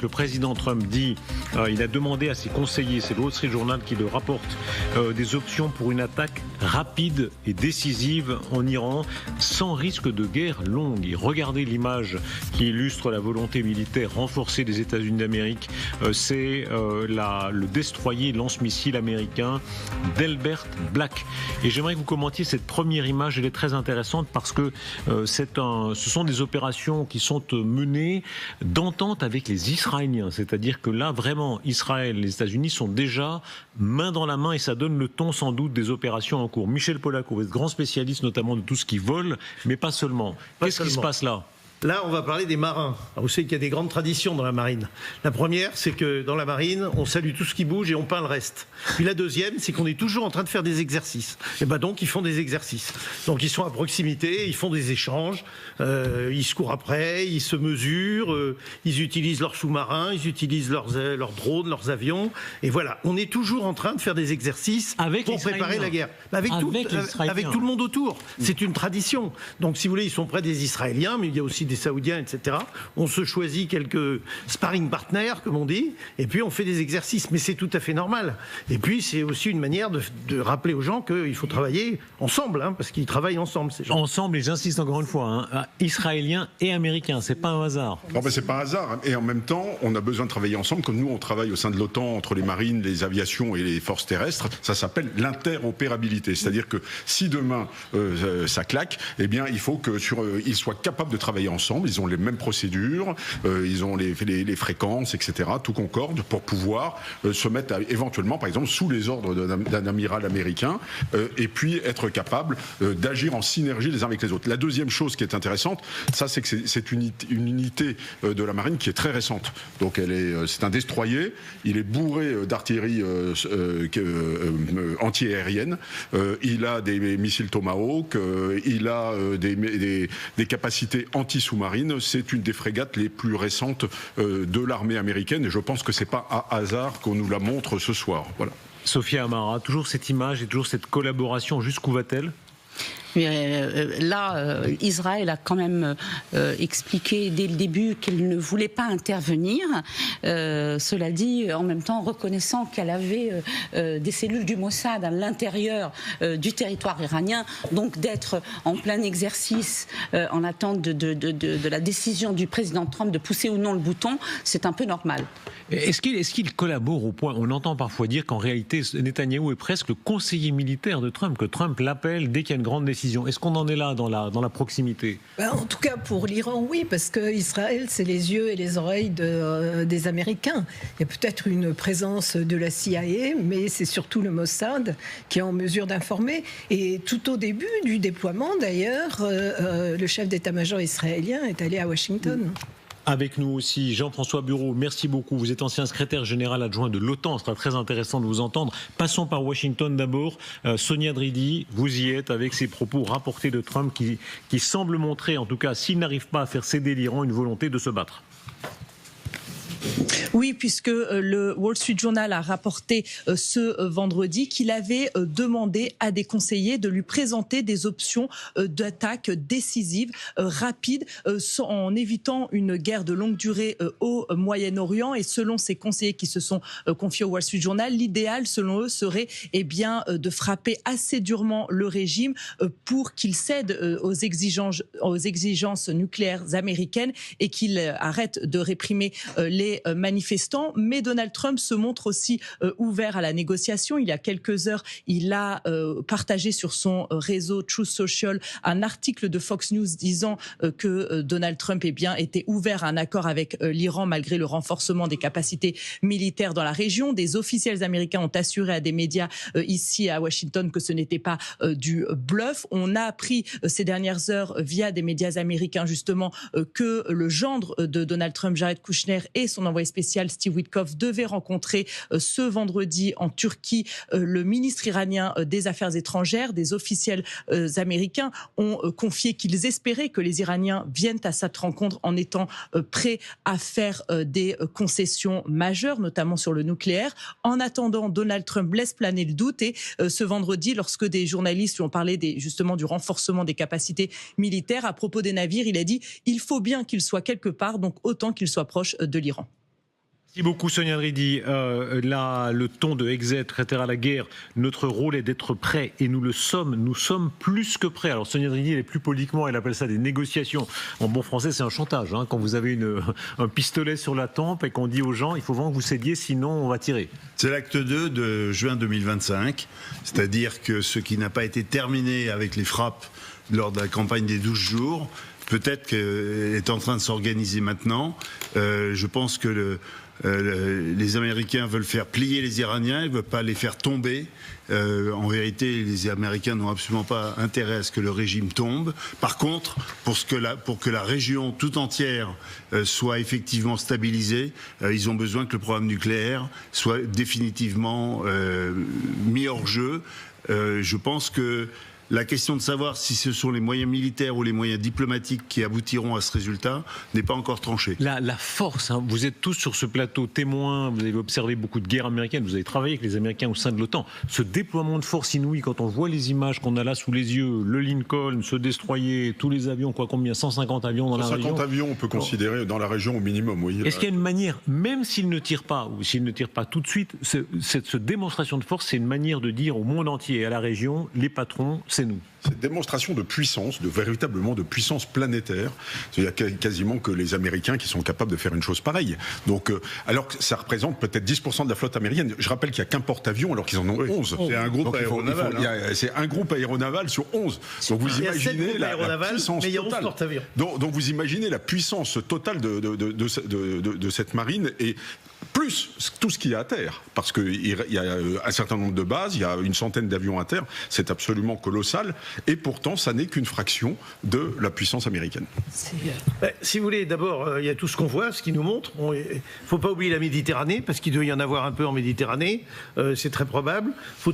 le président Trump dit, il a demandé à ses conseillers, c'est le Wall Street Journal qui le rapporte, des options pour une attaque rapide et décisive en Iran, sans risque de guerre longue. Et regardez l'image qui illustre la volonté militaire renforcée des États-Unis d'Amérique. C'est le destroyer lance-missile américain Delbert Black. Et j'aimerais que vous commentiez cette première image. Elle est très intéressante parce que ce sont des opérations qui sont menées d'entente avec les Israéliens. C'est-à-dire que là, vraiment, Israël et les États-Unis sont déjà main dans la main et ça donne le ton sans doute des opérations en cours. Michel Polaco, vous êtes grand spécialiste notamment de tout ce qui vole, mais pas seulement. Qu'est-ce qui se passe là ? Là, on va parler des marins. Alors, vous savez qu'il y a des grandes traditions dans la marine. La première, c'est que dans la marine, on salue tout ce qui bouge et on peint le reste. Puis la deuxième, c'est qu'on est toujours en train de faire des exercices. Et ben donc, ils font des exercices. Donc, ils sont à proximité, ils font des échanges, ils se courent après, ils se mesurent, ils utilisent leurs sous-marins, ils utilisent leurs drones, leurs avions. Et voilà, on est toujours en train de faire des exercices pour préparer la guerre. Avec tout le monde autour. C'est une tradition. Donc, si vous voulez, ils sont près des Israéliens, mais il y a aussi des Saoudiens, etc. On se choisit quelques sparring partners, comme on dit, et puis on fait des exercices. Mais c'est tout à fait normal. Et puis c'est aussi une manière de rappeler aux gens qu'il faut travailler ensemble, parce qu'ils travaillent ensemble, ces gens. Ensemble, et j'insiste encore une fois, Israéliens et Américains, c'est pas un hasard. Non, mais c'est pas un hasard. Et en même temps, on a besoin de travailler ensemble. Comme nous, on travaille au sein de l'OTAN entre les marines, les aviations et les forces terrestres. Ça s'appelle l'interopérabilité. C'est-à-dire que si demain ça claque, eh bien, il faut qu'ils soient capables de travailler ensemble. Ils ont les mêmes procédures, ils ont les fréquences, etc. Tout concorde pour pouvoir se mettre éventuellement, par exemple, sous les ordres d'un amiral américain et puis être capable d'agir en synergie les uns avec les autres. La deuxième chose qui est intéressante, ça, c'est que c'est une unité de la marine qui est très récente. Donc c'est un destroyer, il est bourré d'artillerie anti-aérienne, il a des missiles Tomahawk, il a des capacités anti-sous-marines. C'est une des frégates les plus récentes de l'armée américaine et je pense que c'est pas un hasard qu'on nous la montre ce soir. Voilà. Sophia Amara, toujours cette image et toujours cette collaboration, jusqu'où va-t-elle ? Là, Israël a quand même expliqué dès le début qu'elle ne voulait pas intervenir. Cela dit, en même temps, reconnaissant qu'elle avait des cellules du Mossad à l'intérieur du territoire iranien, donc d'être en plein exercice en attente de la décision du président Trump de pousser ou non le bouton, c'est un peu normal. Est-ce qu'il collabore au point, on entend parfois dire qu'en réalité Netanyahou est presque le conseiller militaire de Trump, que Trump l'appelle dès qu'il y a une grande décision. Est-ce qu'on en est là dans la proximité ? En tout cas pour l'Iran, oui, parce que Israël, c'est les yeux et les oreilles des Américains. Il y a peut-être une présence de la CIA, mais c'est surtout le Mossad qui est en mesure d'informer. Et tout au début du déploiement, d'ailleurs, le chef d'état-major israélien est allé à Washington. Avec nous aussi, Jean-François Bureau, merci beaucoup. Vous êtes ancien secrétaire général adjoint de l'OTAN, ce sera très intéressant de vous entendre. Passons par Washington d'abord. Sonia Dridi, vous y êtes avec ces propos rapportés de Trump qui semblent montrer, en tout cas, s'il n'arrive pas à faire céder l'Iran, une volonté de se battre. Oui, puisque le Wall Street Journal a rapporté ce vendredi qu'il avait demandé à des conseillers de lui présenter des options d'attaque décisives, rapides, en évitant une guerre de longue durée au Moyen-Orient. Et selon ces conseillers qui se sont confiés au Wall Street Journal, l'idéal, selon eux, serait de frapper assez durement le régime pour qu'il cède aux exigences nucléaires américaines et qu'il arrête de réprimer les manifestants. Mais Donald Trump se montre aussi ouvert à la négociation. Il y a quelques heures, il a partagé sur son réseau Truth Social un article de Fox News disant que Donald Trump était ouvert à un accord avec l'Iran malgré le renforcement des capacités militaires dans la région. Des officiels américains ont assuré à des médias ici à Washington que ce n'était pas du bluff. On a appris ces dernières heures via des médias américains justement que le gendre de Donald Trump, Jared Kushner, et son envoyé spécial Steve Witkoff devaient rencontrer ce vendredi en Turquie le ministre iranien des Affaires étrangères. Des officiels américains ont confié qu'ils espéraient que les Iraniens viennent à cette rencontre en étant prêts à faire des concessions majeures, notamment sur le nucléaire. En attendant, Donald Trump laisse planer le doute et ce vendredi, lorsque des journalistes lui ont parlé justement du renforcement des capacités militaires, à propos des navires, il a dit « il faut bien qu'ils soient quelque part, donc autant qu'ils soient proches de l'Iran ». Merci beaucoup Sonia Dridi. Le ton de Exet, Prêter à la guerre, notre rôle est d'être prêts et nous le sommes. Nous sommes plus que prêts. Alors Sonia Dridi, elle est plus politiquement, elle appelle ça des négociations. En bon français, c'est un chantage. Hein, quand vous avez un pistolet sur la tempe et qu'on dit aux gens, il faut vraiment que vous cédiez, sinon on va tirer. C'est l'acte 2 de juin 2025. C'est-à-dire que ce qui n'a pas été terminé avec les frappes lors de la campagne des 12 jours, peut-être qu'elle est en train de s'organiser maintenant. Je pense que les Américains veulent faire plier les Iraniens, ils ne veulent pas les faire tomber. En vérité, les Américains n'ont absolument pas intérêt à ce que le régime tombe. Par contre, pour que la région tout entière soit effectivement stabilisée, ils ont besoin que le programme nucléaire soit définitivement mis hors jeu. Je pense que la question de savoir si ce sont les moyens militaires ou les moyens diplomatiques qui aboutiront à ce résultat n'est pas encore tranchée. La force, hein, vous êtes tous sur ce plateau témoins, vous avez observé beaucoup de guerres américaines, vous avez travaillé avec les Américains au sein de l'OTAN. Ce déploiement de force inouï, quand on voit les images qu'on a là sous les yeux, le Lincoln se destroyer, tous les avions, combien, 150 avions dans la région. 150 avions, on peut considérer dans la région au minimum, oui. Est-ce qu'il y a une manière, même s'ils ne tirent pas, ou s'ils ne tirent pas tout de suite, cette démonstration de force, c'est une manière de dire au monde entier et à la région, les patrons, c'est nous. Cette démonstration de puissance, véritablement de puissance planétaire, il y a quasiment que les Américains qui sont capables de faire une chose pareille. Donc, alors que ça représente peut-être 10% de la flotte américaine. Je rappelle qu'il n'y a qu'un porte-avions alors qu'ils en ont 11. C'est un groupe aéronaval. C'est un groupe aéronaval sur 11. Donc vous imaginez la puissance totale. Donc vous imaginez la puissance totale de cette marine et plus tout ce qu'il y a à terre, parce qu'il y a un certain nombre de bases, il y a une centaine d'avions à terre, c'est absolument colossal, et pourtant ça n'est qu'une fraction de la puissance américaine. Si vous voulez, d'abord, il y a tout ce qu'on voit, ce qui nous montre. Il ne faut pas oublier la Méditerranée, parce qu'il doit y en avoir un peu en Méditerranée, c'est très probable. Il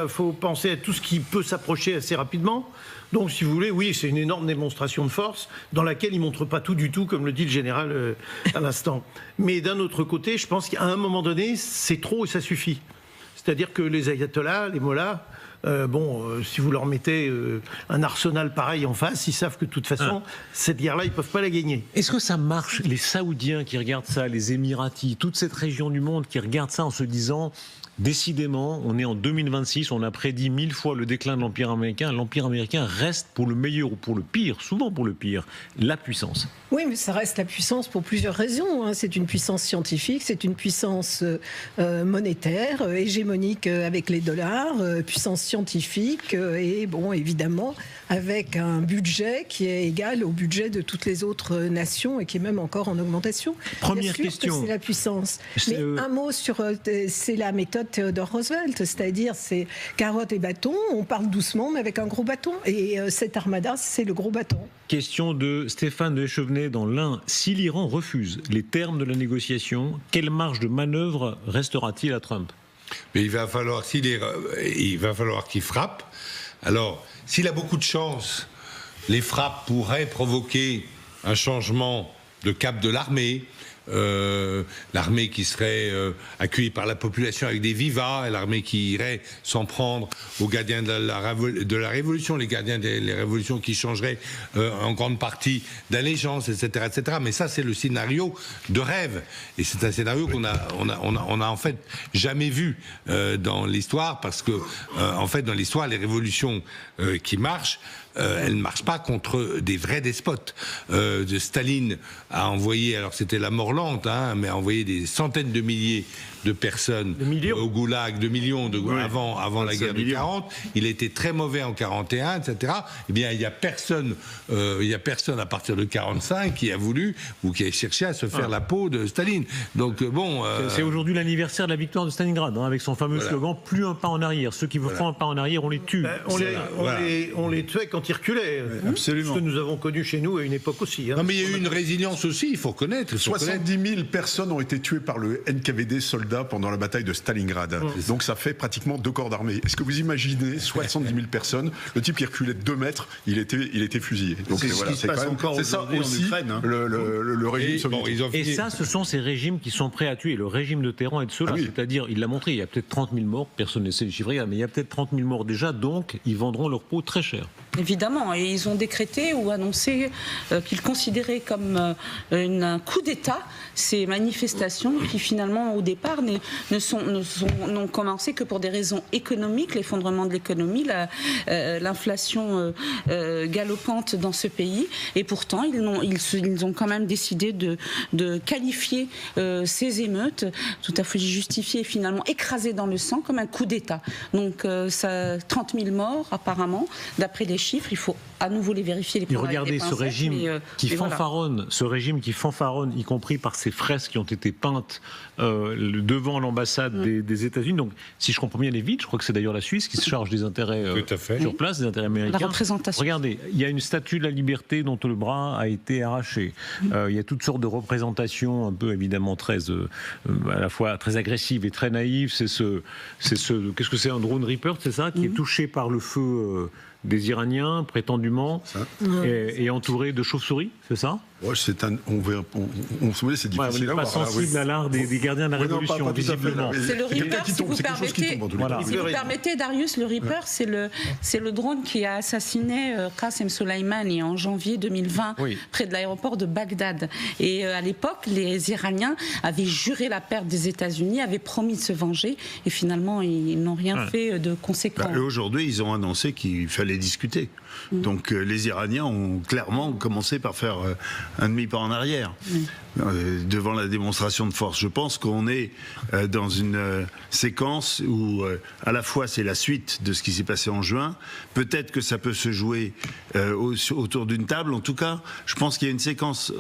faut penser à tout ce qui peut s'approcher assez rapidement. Donc, si vous voulez, oui, c'est une énorme démonstration de force dans laquelle il ne montre pas tout du tout, comme le dit le général à l'instant. Mais d'un autre côté, je pense qu'à un moment donné, c'est trop et ça suffit. C'est-à-dire que les ayatollahs, les mollahs, si vous leur mettez un arsenal pareil en face, ils savent que de toute façon, cette guerre-là, ils ne peuvent pas la gagner. Est-ce que ça marche? Les Saoudiens qui regardent ça, les Émiratis, toute cette région du monde qui regarde ça en se disant... Décidément, on est en 2026, on a prédit 1000 fois le déclin de l'Empire américain. L'Empire américain reste pour le meilleur ou pour le pire, souvent pour le pire, la puissance. Oui, mais ça reste la puissance pour plusieurs raisons. C'est une puissance scientifique, c'est une puissance monétaire, hégémonique avec les dollars, puissance scientifique et évidemment avec un budget qui est égal au budget de toutes les autres nations et qui est même encore en augmentation. Première Bien sûr question. Que c'est la puissance. Mais un mot sur c'est la méthode Theodore Roosevelt, c'est-à-dire c'est carotte et bâton, on parle doucement mais avec un gros bâton. Et cette armada, c'est le gros bâton. Question de Stéphane de Échevenet dans l'Ain. Si l'Iran refuse les termes de la négociation, quelle marge de manœuvre restera-t-il à Trump? Mais il va falloir qu'il frappe. Alors, s'il a beaucoup de chance, les frappes pourraient provoquer un changement de cap de l'armée. L'armée qui serait accueillie par la population avec des vivas, et l'armée qui irait s'en prendre aux gardiens de la révolution, les gardiens des révolutions qui changeraient en grande partie d'allégeance, etc., etc. Mais ça, c'est le scénario de rêve, et c'est un scénario qu'on a en fait jamais vu dans l'histoire, parce que en fait dans l'histoire, les révolutions qui marchent, elle ne marche pas contre des vrais despotes. Staline a envoyé, alors c'était la mort lente, mais a envoyé des centaines de milliers de personnes au goulag, de millions avant la guerre de 40. Il a été très mauvais en 41, etc. Eh bien, il y a personne à partir de 45 qui a voulu ou qui a cherché à se faire la peau de Staline. Donc c'est aujourd'hui l'anniversaire de la victoire de Stalingrad, avec son fameux slogan « Plus un pas en arrière ». Ceux qui font un pas en arrière, on les tue. On les tuait quand ils reculaient. Absolument. Ce que nous avons connu chez nous à une époque aussi. Non, mais il y a eu une résilience aussi, il faut reconnaître. 70 000 personnes ont été tuées par le NKVD soldats pendant la bataille de Stalingrad. Donc ça fait pratiquement 2 corps d'armée. Est-ce que vous imaginez 70 000 personnes, le type qui reculait de 2 mètres, il était fusillé. Donc c'est ça aussi le régime soviétique. Et ça, ce sont ces régimes qui sont prêts à tuer. Le régime de Téhéran est de ceux-là. C'est-à-dire, il l'a montré, il y a peut-être 30 000 morts, personne ne sait les chiffrer, mais il y a peut-être 30 000 morts déjà, donc ils vendront leur peau très cher. Évidemment, et ils ont décrété ou annoncé qu'ils considéraient comme un coup d'État ces manifestations qui finalement au départ n'ont commencé que pour des raisons économiques, l'effondrement de l'économie, l'inflation galopante dans ce pays, et pourtant ils ont quand même décidé de qualifier ces émeutes tout à fait justifiées et finalement écrasées dans le sang comme un coup d'État. Donc 30 000 morts apparemment, d'après les chiffres, il faut à nouveau les vérifier. Les regardez ce régime qui fanfaronne, y compris par ces fresques qui ont été peintes devant l'ambassade des États-Unis. Donc, si je comprends bien les vides, je crois que c'est d'ailleurs la Suisse qui se charge des intérêts sur place, des intérêts américains. La représentation. Regardez, il y a une statue de la liberté dont le bras a été arraché. Il y a toutes sortes de représentations, un peu évidemment à la fois très agressives et très naïves. Qu'est-ce que c'est, un drone Reaper, c'est ça, qui est touché par le feu des Iraniens, prétendument, et entouré de chauves-souris, c'est ça? Ouais, c'est difficile à voir. On n'est pas sensible à l'art des gardiens de la Révolution, visiblement. C'est le Reaper, si vous permettez, Darius, le Reaper, c'est le drone qui a assassiné Qasem Soleimani en janvier 2020, près de l'aéroport de Bagdad. Et à l'époque, les Iraniens avaient juré la perte des États-Unis, avaient promis de se venger, et finalement, ils n'ont rien fait de conséquent. Aujourd'hui, ils ont annoncé qu'il fallait discuter. Donc les Iraniens ont clairement commencé par faire un demi-pas en arrière devant la démonstration de force. Je pense qu'on est dans une séquence où à la fois c'est la suite de ce qui s'est passé en juin, peut-être que ça peut se jouer autour d'une table. En tout cas, je pense qu'il y a une séquence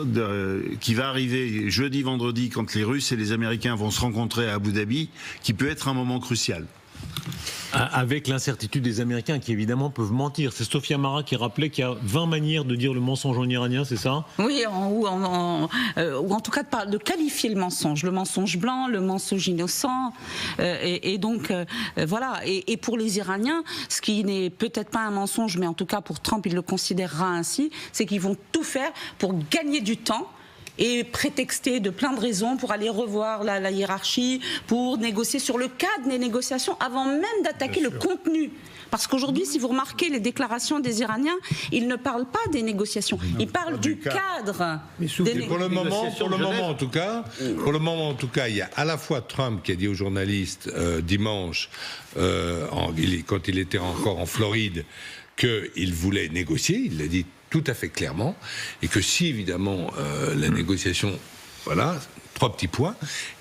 qui va arriver jeudi, vendredi, quand les Russes et les Américains vont se rencontrer à Abu Dhabi, qui peut être un moment crucial. Avec l'incertitude des Américains qui évidemment peuvent mentir. C'est Sophia Mara qui rappelait qu'il y a 20 manières de dire le mensonge en iranien, c'est ça? Oui, ou en tout cas de qualifier le mensonge blanc, le mensonge innocent, et donc voilà. Et pour les Iraniens, ce qui n'est peut-être pas un mensonge, mais en tout cas pour Trump, il le considérera ainsi, c'est qu'ils vont tout faire pour gagner du temps et prétexter de plein de raisons pour aller revoir la hiérarchie, pour négocier sur le cadre des négociations avant même d'attaquer le contenu. Parce qu'aujourd'hui, si vous remarquez les déclarations des Iraniens, ils ne parlent pas des négociations, ils parlent du cadre. Pour le moment, en tout cas, il y a à la fois Trump qui a dit aux journalistes dimanche, quand il était encore en Floride, qu'il voulait négocier, il l'a dit tout à fait clairement, et que si évidemment la négociation, voilà, 3 petits points,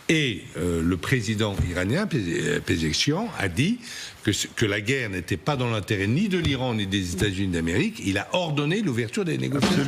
et le président iranien, Pezeshkian, a dit que la guerre n'était pas dans l'intérêt ni de l'Iran ni des États-Unis d'Amérique. Il a ordonné l'ouverture des négociations.